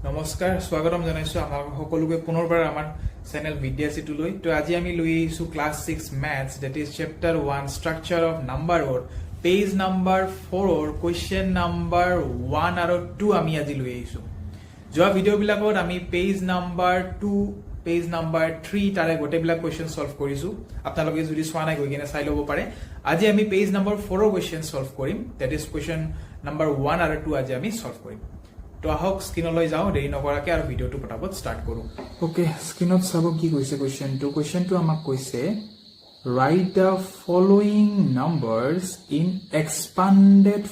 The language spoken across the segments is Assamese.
নমস্কাৰ স্বাগতম জনাইছো আমাৰ সকলোকে পুনৰবাৰ আমাৰ চেনেল বিদ্যাচিটুলৈ তো আজি আমি লৈ আহিছো class 6 maths that is chapter 1 structure of number or page number 4 or question number 1 আৰু 2 আমি আজি লৈ আহিছো যোৱা ভিডিঅ' বিলাকত আমি পেজ নাম্বাৰ 2 পেজ নাম্বাৰ 3 তাৰে গোটেইবিলাক কোৱেশ্চন সলভ কৰিছো আপোনালোকে যদি চোৱা নাই গৈ কিনে চাই ল'ব পাৰে আজি আমি পেজ নাম্বাৰ 4 ৰ কোৱেশ্চন সলভ কৰিম দ্যাট ইজ কোৱেশ্চন নাম্বাৰ 1 আৰু 2 আজি আমি সলভ কৰিম তো আহক স্ক্ৰিনলৈ যাওঁ দেৰি নকৰাকে আৰু ভিডিঅ'টো পটাপট ষ্টাৰ্ট কৰো ওকে স্ক্ৰিনত চাব কি কৈছে কোৱেশ্চনটো আমাক কৈছে write the following numbers in expanded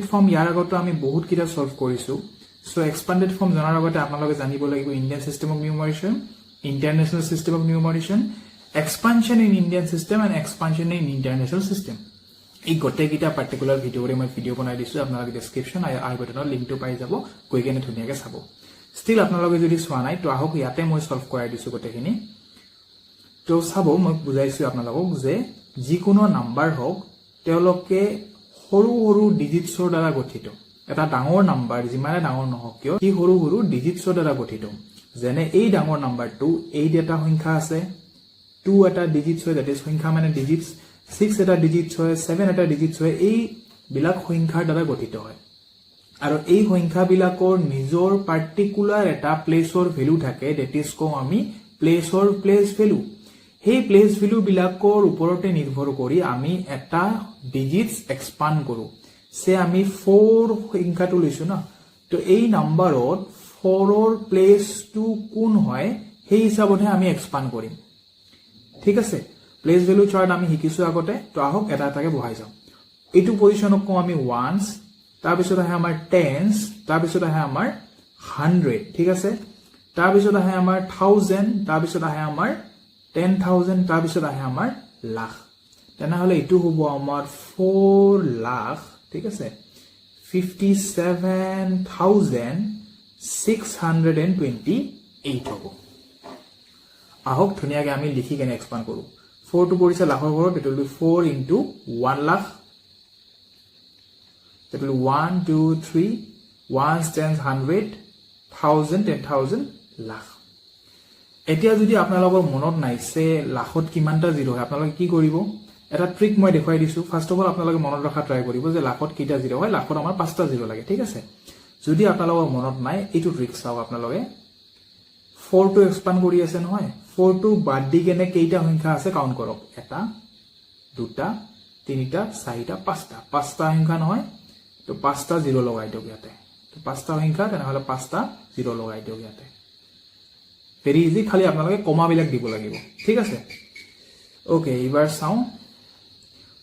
form ইয়াৰ আগতে আমি বহুত কিটা সলভ কৰিছো সো এক্সপান্ডেড ফৰ্ম জনাৰ আগতে আপোনালোকে জানিব লাগিব Indian system of numeration international system of numeration expansion in Indian system and expansion in international system এই গোটেইকেইটা পাৰ্টিকুলাৰ ভিডিঅ'ৰে মই ভিডিঅ' বনাই দিছো আপোনালোকে ডেছক্ৰিপশ্যন আই বাটনৰ লিংকটো পাই যাব গৈ কেনে ধুনীয়াকৈ চাব ষ্টিল আপোনালোকে যদি চোৱা নাই তো আহক ইয়াতে মই সলভ কৰাই দিছো গোটেইখিনি তো চাব মই বুজাইছো আপোনালোকক যে যিকোনো নাম্বাৰ হওক তেওঁলোকে সৰু সৰু ডিজিটছৰ দ্বাৰা গঠিত এটা ডাঙৰ নাম্বাৰ যিমানে ডাঙৰ নহওক কিয় কি সৰু সৰু ডিজিটছৰ দ্বাৰা গঠিত যেনে এই ডাঙৰ নাম্বাৰটো 8 এটা সংখ্যা আছে 2 এটা ডিজিটছ হয় দ্যাট ইজ সংখ্যা মানে ডিজিটছ 6 এটা ডিজিটছ হয় 7 এটা ডিজিটছ হয় এই বিলাক সংখ্যাৰ দ্বাৰা গঠিত হয় আৰু এই সংখ্যাবিলাকৰ নিজৰ পাৰ্টিকুলাৰ এটা প্লেছৰ ভ্যালু থাকে দ্যাট ইজ কও আমি প্লেছ ভ্যালু সেই প্লেছ ভ্যালু বিলাকৰ ওপৰতে নিৰ্ভৰ কৰি আমি এটা ডিজিটছ এক্সপান্ড কৰো সে আমি 4 সংখ্যাটো লৈছো না তো এই নাম্বাৰত 4 ৰ প্লেছটো কোন হয় সেই হিচাপতে আমি এক্সপান্ড কৰিম ঠিক আছে প্লেস ভ্যালু চাৰ্ট আমি শিকিছো আগতে তো আহক এটা এটাকে বহাই যাও এইটো পজিশনক কম আমি ওয়ান্স তাৰ পিছত আহে আমাৰ টেন্স তাৰ পিছত আহে আমাৰ 100 ঠিক আছে তাৰ পিছত আহে আমাৰ 1000 তাৰ পিছত আহে আমাৰ 10000 তাৰ পিছত আহে আমাৰ লাখ তেনেহলে এইটো হ'ব আমাৰ 4 লাখ ঠিক আছে 57628 হ'ব আহক ধুনীয়াকৈ আমি লিখি কেনে এক্সপান্ড কৰো 4 to পৰিছে লাখৰ ঘৰত it will be 4 into 1 lakh that will be 1 2 3 1 10 100 1000 10000 lakh এতিয়া যদি আপোনালোকৰ মনত নাইছে লাখত কিমানটা জিৰো হয় আপোনালোকে কি কৰিব এটা ট্ৰিক মই দেখাই দিছো ফাৰ্স্ট অফ অল আপোনালোকে মনত ৰাখা ট্ৰাই কৰিব যে লাখত কেইটা জিৰো হয় লাখত আমাৰ 5টা জিৰো লাগে ঠিক আছে যদি আপোনালোকৰ মনত নাই এইটো ট্ৰিক চাও আপোনালোকে 4 to এক্সপান্ড কৰি আছে নহয় 4 to বাদ দি কেনে কেইটা সংখ্যা আছে কাউন্ট কৰক এটা দুটা তিনিটা চাৰিটা পাঁচটা সংখ্যা নহয় তো 5টা জিৰো লগাই দিয়ক ইয়াতে তো 5টা সংখ্যা তেনেহলে 5টা জিৰো লগাই দিয়ক ইয়াতে ভেৰি ইজি খালি আপোনালোকে কমা বিলাক দিব লাগিব ঠিক আছে ওকে এবাৰ চাও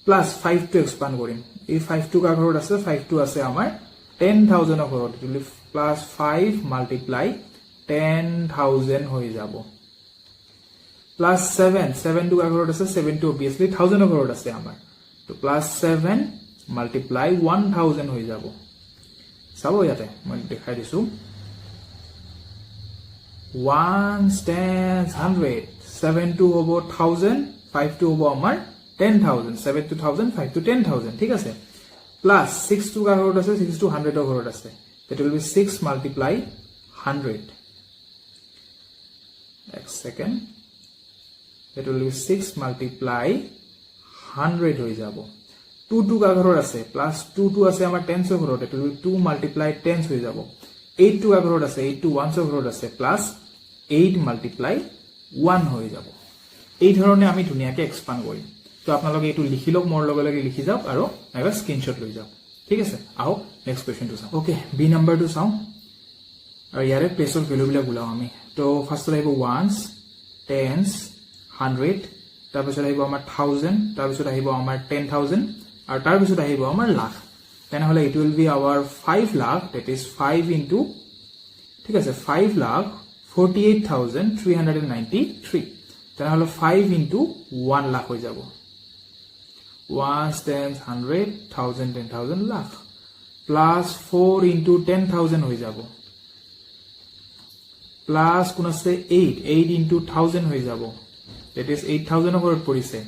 প্লাস 5 to এক্সপান্ড কৰিম এই 5 to কাৰ ঘৰত আছে 5 to আছে আমাৰ 10000 ৰ ঘৰত ইট উইল প্লাস 5 মাল্টিপ্লাই 10000 হৈ যাব প্লাস 7 to আগৰত আছে 7 to obviously 1000 ৰ ঘৰত আছে আমাৰ তো প্লাস 7 মাল্টিপ্লাই 1000 হৈ যাব চাব ইয়াতে মই দেখাই দিছো 1 10 100 7 to হ'ব 1000 5 to হ'ব আমাৰ 10000 7 to 1000 5 to 10000 ঠিক আছে প্লাস 6 to আগৰত আছে 6 to 100 ৰ ঘৰত আছে that will be 6 multiply 100 next second that will be 6 multiply 100 হৈ যাব 2 to ঘৰত আছে প্লাস 2 to আছে আমাৰ 10 ৰ ঘৰত it will be 2 multiply 10 হৈ যাব 8 to ঘৰত আছে 8 to 1 ৰ ঘৰত আছে প্লাস 8 multiply 1 হৈ যাব এই ধৰণে আমি ধুনীয়াকৈ এক্সপান্ড কৰিম তো আপোনালোকে এইটো লিখি লওক মোৰ লগে লগে লিখি যাওক আৰু এটা স্ক্ৰিনশ্বট লৈ যাওক ঠিক আছে আহক নেক্সট কোৱেশ্চনটো চাও ওকে বি নাম্বাৰটো চাও আৰু ইয়াৰে প্লেছৰ ভ্যালু বিলাক উলাও আমি তো ফাৰ্স্ট আহিব ওয়ান্স টেন্স 100 তাৰ পিছত আহিব আমাৰ 1000 তাৰ পিছত আহিব আমাৰ 10000 আৰু তাৰ পিছত আহিব আমাৰ লাখ তেনেহলে it will be our 5 lakh that is 5 into ঠিক আছে 5 লাখ 48393 তেনেহলে 5 into 1 লাখ হৈ যাব 1 10 100 1000 10000 লাখ প্লাস 4 into 10000 হৈ যাব প্লাস কোন আছে 8 into 1000 হৈ যাব that is 8000 ৰ ঘৰত পৰিছে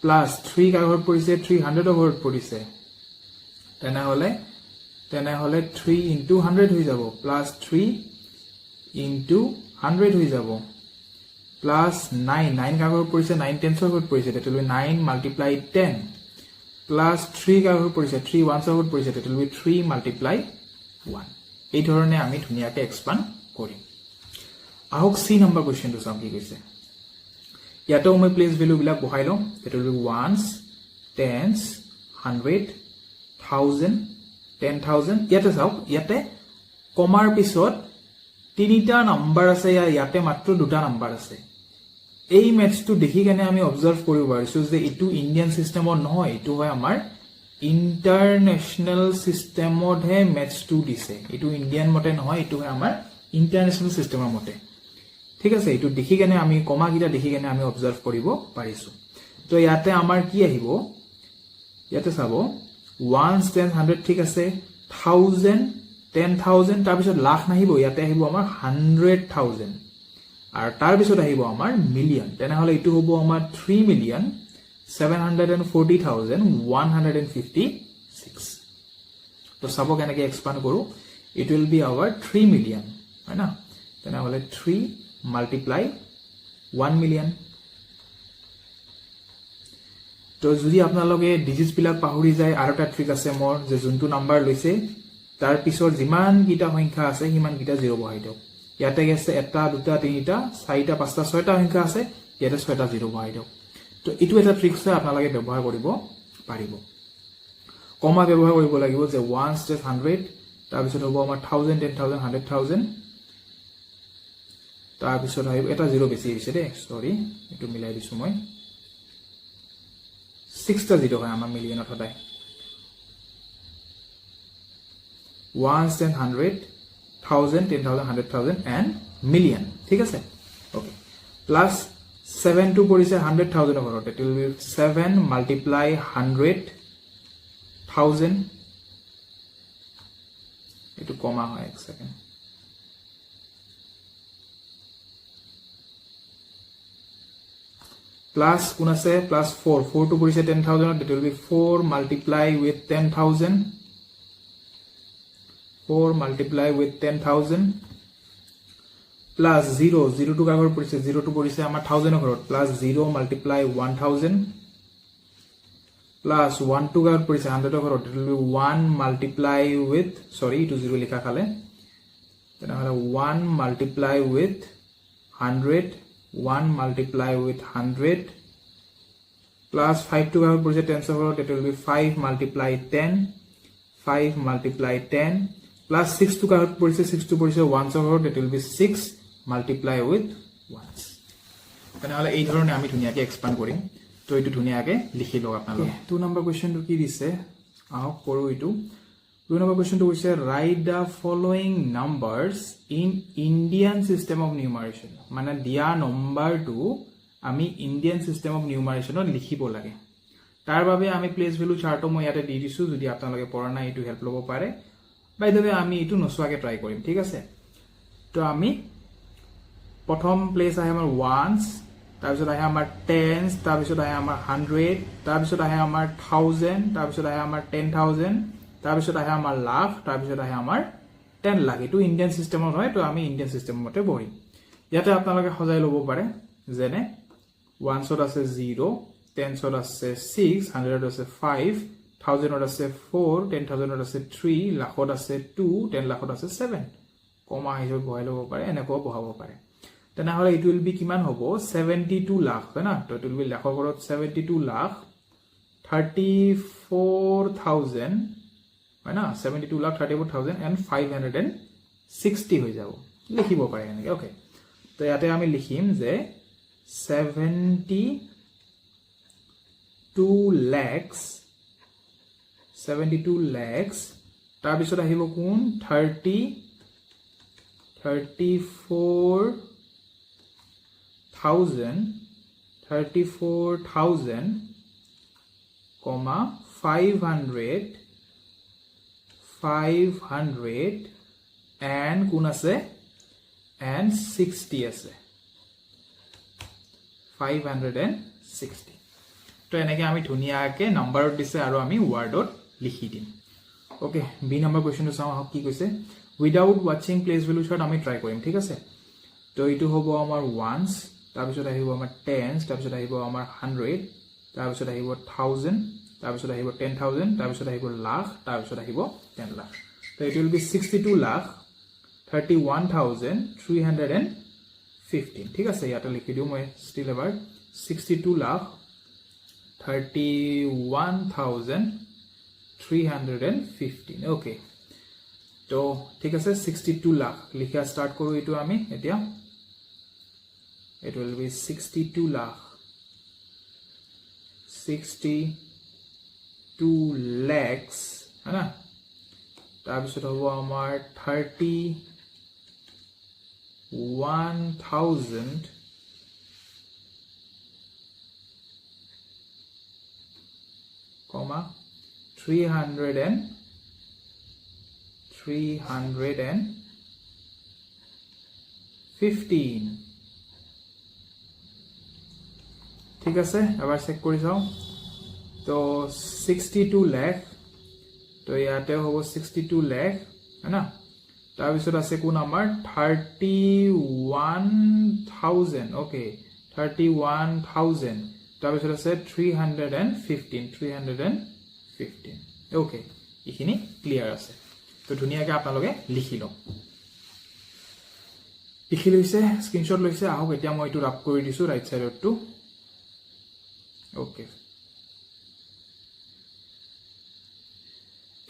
প্লাস 3 কাৰ ঘৰত পৰিছে 300 ৰ ঘৰত পৰিছে তেনেহলে তেনেহলে 3 into 100 হৈ যাব প্লাস 3 into 100 হৈ যাব প্লাস 9 কাগৰ পৰিছে 9 10 ৰ পৰিছে তেতিয়ালৈ 9 multiply 10 প্লাস 3 কাগৰ পৰিছে 3 1 ৰ পৰিছে তেতিয়ালৈ 3 multiply 1 এই ধৰণে আমি ধুনিয়াকে এক্সপান্ড কৰিম আহক সি নম্বৰ কোৱেশ্চনটো চাম কি কৈছে ইয়াতো মই প্লেস ভ্যালু বিলাক বহাই লম তেতিয়ালৈ ওৱানছ টেন্স 100 1000 10000 ইয়াতে চাওক ইয়াতে কমাৰ পিছত তিনিটা নাম্বাৰ আছে ইয়াতে মাত্ৰ দুটা নাম্বাৰ আছে এই মেথছটো দেখি কেনে আমি অবজাৰ্ভ কৰিব পাৰিছো যে ইটো ইন্ডিয়ান সিস্টেমত নহয় ইটো হয় আমাৰ ইন্টাৰনেশনাল সিস্টেমতহে মেথছটো দিছে ইটো ইন্ডিয়ান মতে নহয় ইটো হয় আমাৰ ইন্টাৰনেশনাল সিস্টেমৰ মতে ঠিক আছে ইটো দেখি কেনে আমি কমা গিটা দেখি কেনে আমি অবজাৰ্ভ কৰিব পাৰিছো তো ইয়াতে আমাৰ কি আহিব ইয়াতে চাব 1 10 100 ঠিক আছে 1000 10000 তাৰ পিছত লাখ নাহিব ইয়াতে আহিব আমাৰ 100000 আৰু তাৰ পিছত আহিব আমাৰ মিলিয়ন তেনেহলে ইটো হ'ব আমাৰ 3,740,156 তো চাব কেনেকৈ এক্সপান্ড কৰো it will be our 3 million হয় না তেনেহলে 3 multiply 1 million তো যদি আপোনালোকে ডিজিটস বিলাক পাহৰি যায় আৰু এটা ট্ৰিক আছে মোৰ যে যোনটো নাম্বাৰ লৈছে তাৰ পিছৰ যিমান গিটা সংখ্যা আছে হিমান গিটা জিৰো বহাই দিও ইয়াতে গেছে এটা দুটা তিনিটা চাৰিটা পাঁচটা ছয়টা সংখ্যা আছে ইয়াতে ছয়টা জিৰো বহাই দিও তো ইটো এটা ট্ৰিক আছে আপোনালোকে ব্যৱহাৰ কৰিব পাৰিব কমা ব্যৱহাৰ কৰিব লাগিব যে 1 100 তাৰ পিছত হ'ব আমাৰ 1000 10000 100000 তাৰ পিছত আহিব এটা জিৰো বেছি হৈছে দে সৰি এটো মিলাই দিছো মই 6 টা জিৰো হয় আমাৰ মিলিয়নত হদায় 1 10 100 1000 10000 100000 and million ঠিক আছে ওকে প্লাস 7 টু পৰিছে 100000 ৰ ঘৰতে it will be 7 multiply 100,000 এটো কমা হয় এক সেকেন্ড plus কোন আছে plus 4 to পৰিছে 10000 it will be 4 multiply with 10000 4 multiply with 10000 plus 0 to কাগৰ পৰিছে 0 to পৰিছে আমাৰ 1000 ঘৰত plus 0 multiply 1000 plus 1 to কাগৰ পৰিছে 100 ঘৰত it will be 1 multiply with sorry to 0 লিখা খালে তেনেহলে 1 multiply with 100 1 multiply with 100 plus 5 to power project tensor it will be 5 multiply 10 5 multiply 10 plus 6 to power project 6 to power 1 over it will be 6 multiply with 1 তেনেহলে এই ধৰণে আমি ধুনিয়াকে এক্সপান্ড কৰিম তো এটো ধুনিয়াকে লিখি লওক আপোনালোকে 2 নম্বৰ কোৱেশ্চনটো কি দিছে আহক কৰো এটো 2 নম্বৰ কোৱেশ্চনটো হৈছে write the following numbers in Indian system of numeration মানে দিয়া নম্বৰটো আমি ইন্ডিয়ান সিস্টেম অফ নিউমাৰেশনত লিখিব লাগে তাৰ বাবে আমি প্লেস ভ্যালু চাৰ্টটো মই ইয়াতে দি দিছো যদি আপোনালোকে পঢ়া নাই এটো হেল্প লব পাৰে বাই দ্য ওয়ে আমি এটো নসুৱাকে ট্ৰাই কৰিম ঠিক আছে তো আমি প্ৰথম প্লেস আহে আমাৰ ওৱানস তাৰ পিছত আহে আমাৰ টেন্স তাৰ পিছত আহে আমাৰ 100 তাৰ পিছত আহে আমাৰ 1000 তাৰ পিছত আহে আমাৰ 10000 তাৰ পিছত আহে আমাৰ লাখ তাৰ পিছত আহে আমাৰ 10 লাখ এটো ইন্ডিয়ান সিস্টেমত হয় তো আমি ইন্ডিয়ান সিস্টেমৰ মতে বহিম ইয়াতে আপোনালোকে সজাই লব পাৰে যেনে 1 ত আছে 0 10 ত আছে 6 100 আছে 5 1000 ত আছে 4 10000 ত আছে 3 লাখত আছে 2 10 লাখত আছে 7 কমা হিচাপে বহাই লব পাৰে এনেকৈ বহাব পাৰে তেনেহলে ইট উইল বি কিমান হ'ব 72 লাখ হয় না তো ইট উইল বি লাখৰ ঘৰত 72 লাখ 34000 হয় না 72 লাখ 34000 and 560 হৈ যাব লিখিব পাৰে এনেকৈ ওকে তো ইয়াতে আমি লিখিম যে 72 lakhs তাৰ পিছত আহিব কোন 34,000 comma 500 and কোন আছে and 60 আছে 560 তো এনেকৈ আমি ধুনিয়াকে নম্বৰত দিছে আৰু আমি ওয়াৰ্ডত লিখি দিম ওকে বি নাম্বাৰ কোৱেশ্চনটো চাওঁ আহক কি কৈছে উইদাউট ৱাচিং প্লেচ ভেলু চাৰ্ট আমি ট্ৰাই কৰিম ঠিক আছে তো এইটো হ'ব আমাৰ ওৱান্স তাৰপিছত আহিব আমাৰ টেন্স তাৰপিছত আহিব আমাৰ 100 তাৰপিছত আহিব 1000 তাৰপিছত আহিব 10000 তাৰপিছত আহিব লাখ তাৰপিছত আহিব 10 লাখ তো ইট উইল বি 62 লাখ 31315 ঠিক আছে ইয়াতে লিখি দিওঁ মই ষ্টিল এবাৰ 62 লাখ 31315 ওকে তো ঠিক আছে 62 লাখ লিখা স্টার্ট কৰো এটো আমি এতিয়া it will be 62 lakh 62 lakhs है ना তাৰপিছত হ'ব আমাৰ 31000 comma 315 ঠিক আছে এবাৰ চেক কৰি চাও তো 62 লাখ তো ইয়াতে হ'ব 62 লাখ है ना তাৰপিছত আছে কোন আমাৰ 31000 ওকে 31000 তাৰপিছত আছে 315 ওকে ইখিনি ক্লিয়াৰ আছে তো ধুনিয়াকৈ আপোনালোকে লিখি লওক লিখি লৈছে স্ক্ৰিনশ্বট লৈছে আহক এতিয়া মই এটো ৰাপ কৰি দিছো ৰাইট সাইডটো ওকে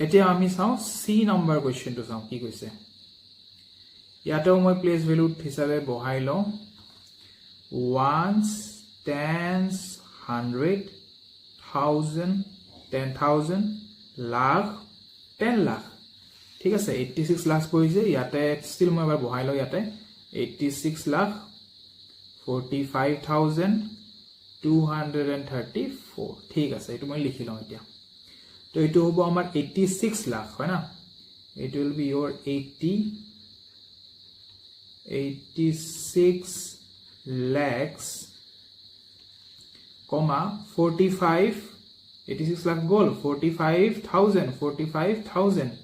এতিয়া আমি চাও সি নাম্বাৰ কোৱেশ্চনটো চাও কি কৈছে ইয়াতেও মই প্লেস ভ্যালু হিচাপে বহাই লও ওয়ান্স টেন্স 100 1000 10000 লাখ 10 লাখ ঠিক আছে 86 লাখ পইছে ইয়াতে স্টিল মই এবাৰ বহাই লও ইয়াতে 86 লাখ 45234 ঠিক আছে এটো মই লিখি লও এতিয়া তো এটো হ'ব আমাৰ 86 লাখ হয় না it will be your 86 lakhs comma 45 86 lakh goal 45000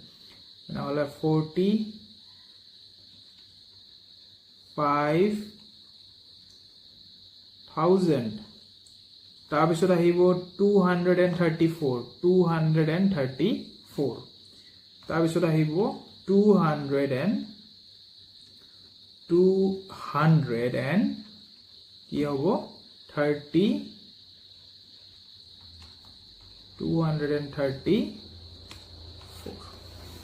now 45000 তাৰপিছত আহিব 234 তাৰপিছত আহিব 200 কি হ'ব 30 234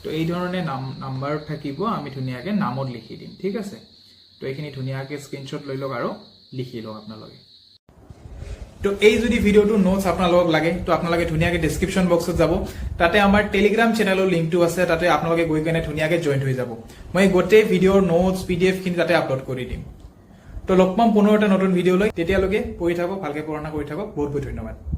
তো এই ধৰণে নাম্বাৰ থাকিব আমি ধুনিয়াকৈ নামত লিখি দিম ঠিক আছে তো এইখিনি ধুনিয়াকৈ স্ক্ৰিনশ্বট লৈ লওক আৰু লিখি লওক আপোনালোকে তো এই যদি ভিডিওটো নোটস আপোনালোকক লাগে তো আপোনালোকে ধুনিয়াকৈ ডেসক্ৰিপচন বক্সত যাব তাতে আমাৰ টেলিগ্ৰাম চেনেলৰ লিংকটো আছে তাতে আপোনালোকে গৈ কেনে ধুনিয়াকৈ জয়েন হৈ যাব মই গোটেই ভিডিওৰ নোটস পিডিএফ খিনি তাতে আপলোড কৰি দিম তো লগ পাম পুনৰ এটা নতুন ভিডিও লৈ তেতিয়ালৈকে পঢ়ি থাকক ভালকৈ পঢ়া কৰি থাকক বহুত বহুত ধন্যবাদ